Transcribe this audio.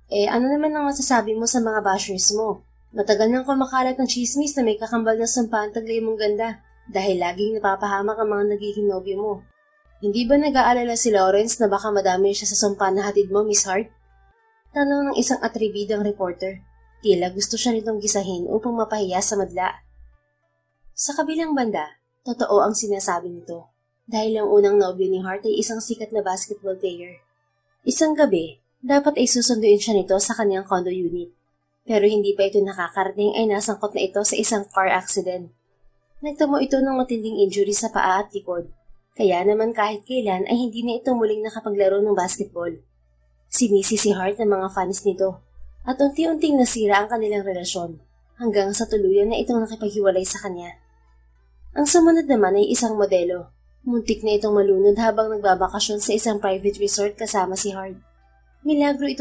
Ano naman ang masasabi mo sa mga bashers mo? Matagal nang kumakalat ng chismis na may kakambal na sumpaan taglay mong ganda dahil laging napapahamak ang mga nagiging nobyo mo. Hindi ba nag-aalala si Lawrence na baka madami siya sa sumpaan na hatid mo, Miss Hart? Tanong ng isang atribidang reporter. Tila gusto siya nitong gisahin upang mapahiya sa madla. Sa kabilang banda, totoo ang sinasabi nito dahil ang unang nobyo ni Hart ay isang sikat na basketball player. Isang gabi, dapat ay susunduin siya nito sa kanyang condo unit. Pero hindi pa ito nakakarating ay nasangkot na ito sa isang car accident. Nagtamo ito ng matinding injury sa paa at likod. Kaya naman kahit kailan ay hindi na ito muling nakapaglaro ng basketball. Sinisi si Hart ng mga fans nito at unti-unting nasira ang kanilang relasyon hanggang sa tuluyan na itong nakipaghiwalay sa kanya. Ang sumunod naman ay isang modelo. Muntik na itong malunod habang nagbabakasyon sa isang private resort kasama si Hart. Milagro ito